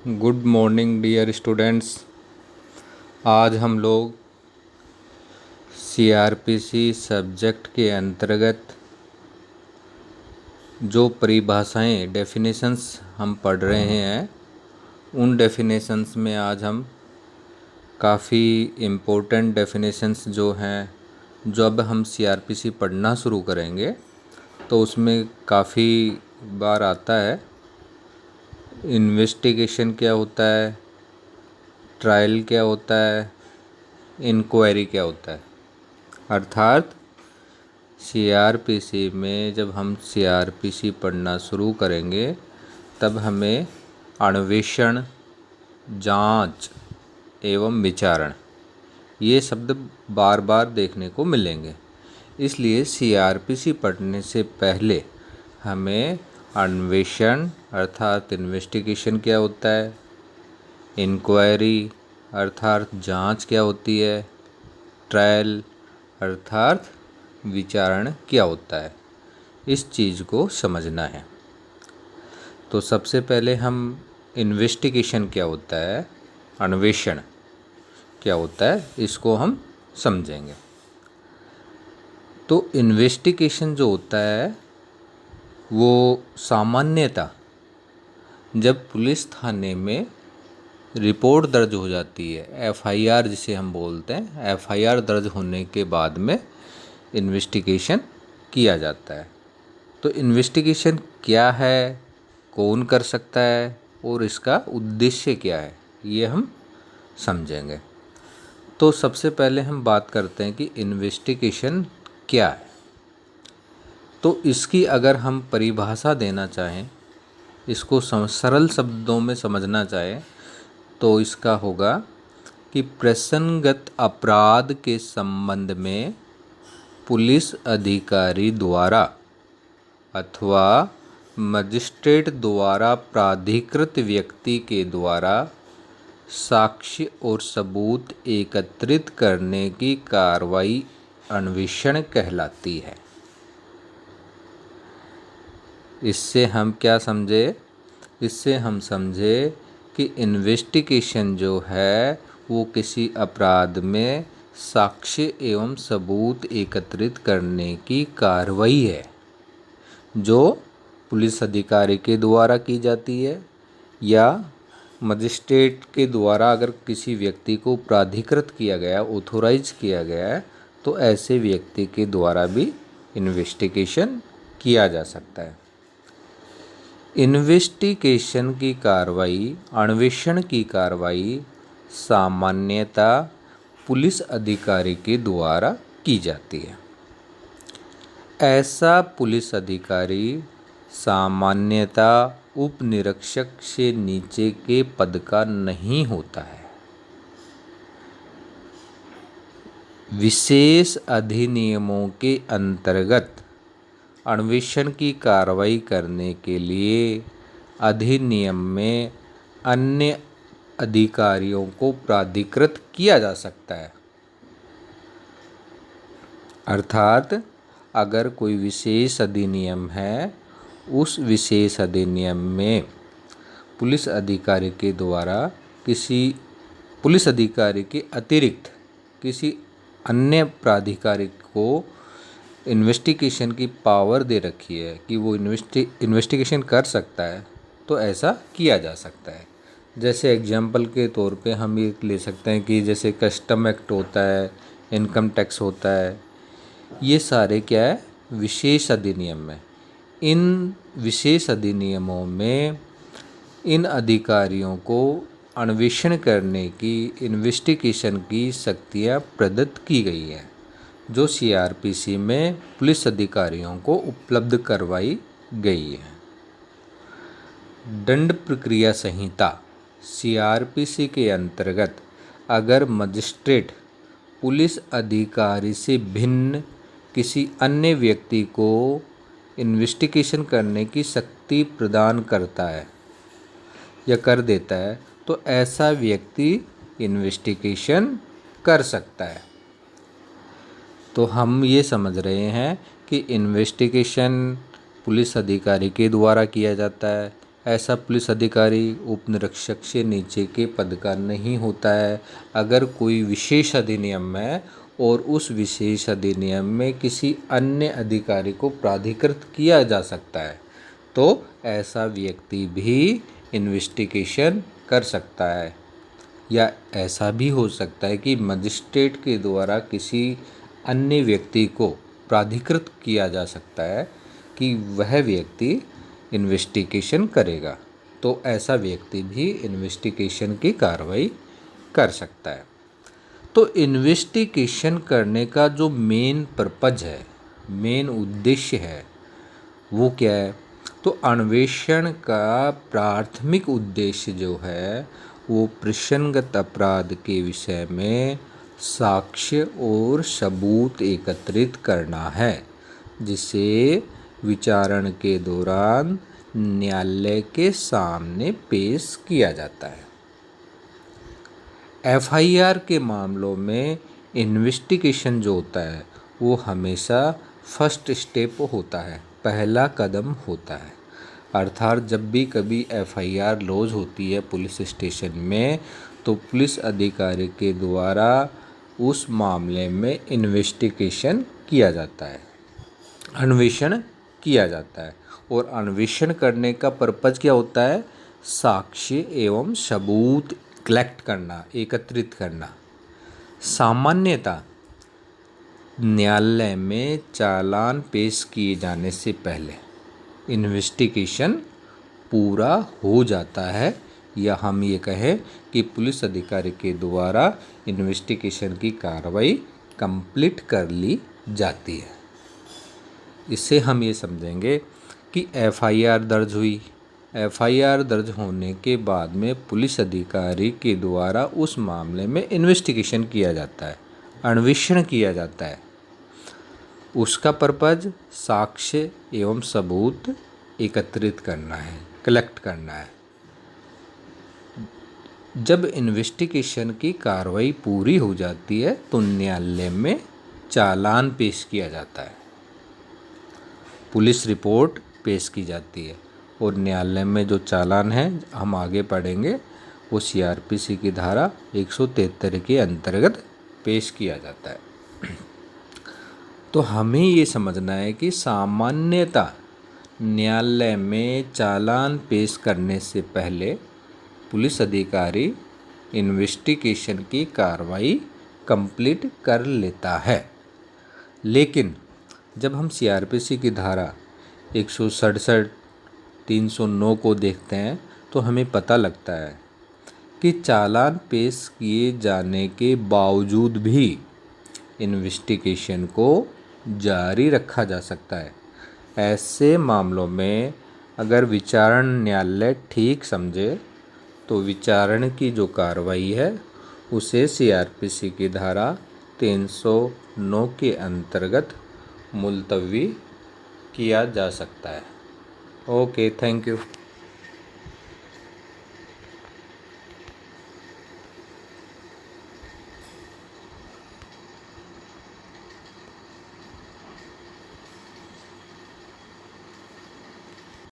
Good morning dear students. आज हम लोग सीआरपीसी सब्जेक्ट के अंतर्गत जो परिभाषाएं डेफिनेशंस हम पढ़ रहे हैं, उन डेफिनेशंस में आज हम काफ़ी इम्पोर्टेंट डेफिनेशंस जो हैं, जब हम सीआरपीसी पढ़ना शुरू करेंगे तो उसमें काफ़ी बार आता है। इन्वेस्टिगेशन क्या होता है, ट्रायल क्या होता है, इंक्वायरी क्या होता है। अर्थात सीआरपीसी में जब हम सीआरपीसी पढ़ना शुरू करेंगे तब हमें अन्वेषण, जांच एवं विचारण ये शब्द बार बार देखने को मिलेंगे। इसलिए सीआरपीसी पढ़ने से पहले हमें अन्वेषण अर्थात इन्वेस्टिगेशन क्या होता है, इंक्वायरी अर्थात जांच क्या होती है, ट्रायल अर्थात विचारण क्या होता है, इस चीज़ को समझना है। तो सबसे पहले हम इन्वेस्टिगेशन क्या होता है, अन्वेषण क्या होता है, इसको हम समझेंगे। तो इन्वेस्टिगेशन जो होता है वो सामान्यतः जब पुलिस थाने में रिपोर्ट दर्ज हो जाती है, एफआईआर जिसे हम बोलते हैं, एफआईआर दर्ज होने के बाद में इन्वेस्टिगेशन किया जाता है। तो इन्वेस्टिगेशन क्या है, कौन कर सकता है और इसका उद्देश्य क्या है, ये हम समझेंगे। तो सबसे पहले हम बात करते हैं कि इन्वेस्टिगेशन क्या है। तो इसकी अगर हम परिभाषा देना चाहें, इसको सरल शब्दों में समझना चाहें तो इसका होगा कि प्रसंगत अपराध के संबंध में पुलिस अधिकारी द्वारा अथवा मजिस्ट्रेट द्वारा प्राधिकृत व्यक्ति के द्वारा साक्ष्य और सबूत एकत्रित करने की कार्रवाई अन्वेषण कहलाती है। इससे हम क्या समझे? इससे हम समझे कि इन्वेस्टिगेशन जो है वो किसी अपराध में साक्ष्य एवं सबूत एकत्रित करने की कार्रवाई है जो पुलिस अधिकारी के द्वारा की जाती है या मजिस्ट्रेट के द्वारा अगर किसी व्यक्ति को प्राधिकृत किया गया, ऑथोराइज किया गया है, तो ऐसे व्यक्ति के द्वारा भी इन्वेस्टिगेशन किया जा सकता है। इन्वेस्टिगेशन की कार्रवाई, अन्वेषण की कार्रवाई सामान्यतः पुलिस अधिकारी के द्वारा की जाती है। ऐसा पुलिस अधिकारी सामान्यतः उप निरीक्षक से नीचे के पद का नहीं होता है। विशेष अधिनियमों के अंतर्गत अन्वेषण की कार्रवाई करने के लिए अधिनियम में अन्य अधिकारियों को प्राधिकृत किया जा सकता है। अर्थात अगर कोई विशेष अधिनियम है, उस विशेष अधिनियम में पुलिस अधिकारी के द्वारा किसी पुलिस अधिकारी के अतिरिक्त किसी अन्य प्राधिकारी को इन्वेस्टिगेशन की पावर दे रखी है कि वो इन्वेस्टिगेशन कर सकता है, तो ऐसा किया जा सकता है। जैसे एग्जाम्पल के तौर पे हम ये ले सकते हैं कि जैसे कस्टम एक्ट होता है, इनकम टैक्स होता है, ये सारे क्या है, विशेष अधिनियम है। इन विशेष अधिनियमों में इन अधिकारियों को अन्वेषण करने की, इन्वेस्टिगेशन की शक्तियाँ प्रदत्त की गई हैं जो सीआरपीसी में पुलिस अधिकारियों को उपलब्ध करवाई गई है। दंड प्रक्रिया संहिता सीआरपीसी के अंतर्गत अगर मजिस्ट्रेट पुलिस अधिकारी से भिन्न किसी अन्य व्यक्ति को इन्वेस्टिगेशन करने की शक्ति प्रदान करता है या कर देता है, तो ऐसा व्यक्ति इन्वेस्टिगेशन कर सकता है। तो हम ये समझ रहे हैं कि इन्वेस्टिगेशन पुलिस अधिकारी के द्वारा किया जाता है ऐसा पुलिस अधिकारी उप निरीक्षक से नीचे के पद का नहीं होता है। अगर कोई विशेष अधिनियम है और उस विशेष अधिनियम में किसी अन्य अधिकारी को प्राधिकृत किया जा सकता है तो ऐसा व्यक्ति भी इन्वेस्टिगेशन कर सकता है। या ऐसा भी हो सकता है कि मजिस्ट्रेट के द्वारा किसी अन्य व्यक्ति को प्राधिकृत किया जा सकता है कि वह व्यक्ति इन्वेस्टिगेशन करेगा, तो ऐसा व्यक्ति भी इन्वेस्टिगेशन की कार्रवाई कर सकता है। तो इन्वेस्टिगेशन करने का जो मेन पर्पज है, मेन उद्देश्य है, वो क्या है? तो अन्वेषण का प्राथमिक उद्देश्य जो है वो प्रसंगत अपराध के विषय में साक्ष्य और सबूत एकत्रित करना है, जिसे विचारण के दौरान न्यायालय के सामने पेश किया जाता है। एफआईआर के मामलों में इन्वेस्टिगेशन जो होता है वो हमेशा फर्स्ट स्टेप होता है, पहला कदम होता है। अर्थात जब भी कभी एफआईआर लॉज होती है पुलिस स्टेशन में तो पुलिस अधिकारी के द्वारा उस मामले में इन्वेस्टिगेशन किया जाता है, अन्वेषण किया जाता है। और अन्वेषण करने का पर्पज़ क्या होता है? साक्ष्य एवं सबूत कलेक्ट करना, एकत्रित करना। सामान्यतः न्यायालय में चालान पेश किए जाने से पहले इन्वेस्टिगेशन पूरा हो जाता है, या हम ये कहें कि पुलिस अधिकारी के द्वारा इन्वेस्टिगेशन की कार्रवाई कंप्लीट कर ली जाती है। इससे हम ये समझेंगे कि एफआईआर दर्ज हुई, एफआईआर दर्ज होने के बाद में पुलिस अधिकारी के द्वारा उस मामले में इन्वेस्टिगेशन किया जाता है, अन्वेषण किया जाता है। उसका पर्पज़ साक्ष्य एवं सबूत एकत्रित करना है, कलेक्ट करना है। जब इन्वेस्टिगेशन की कार्रवाई पूरी हो जाती है तो न्यायालय में चालान पेश किया जाता है, पुलिस रिपोर्ट पेश की जाती है और न्यायालय में जो चालान है हम आगे पढ़ेंगे वो सीआरपीसी की धारा 173 के अंतर्गत पेश किया जाता है। तो हमें ये समझना है कि सामान्यतः न्यायालय में चालान पेश करने से पहले पुलिस अधिकारी इन्वेस्टिगेशन की कार्रवाई कंप्लीट कर लेता है। लेकिन जब हम सीआरपीसी की धारा 167, 309 को देखते हैं तो हमें पता लगता है कि चालान पेश किए जाने के बावजूद भी इन्वेस्टिगेशन को जारी रखा जा सकता है। ऐसे मामलों में अगर विचारण न्यायालय ठीक समझे तो विचारण की जो कार्रवाई है उसे सीआरपीसी की धारा 309 के अंतर्गत मुलतवी किया जा सकता है। Okay, thank you.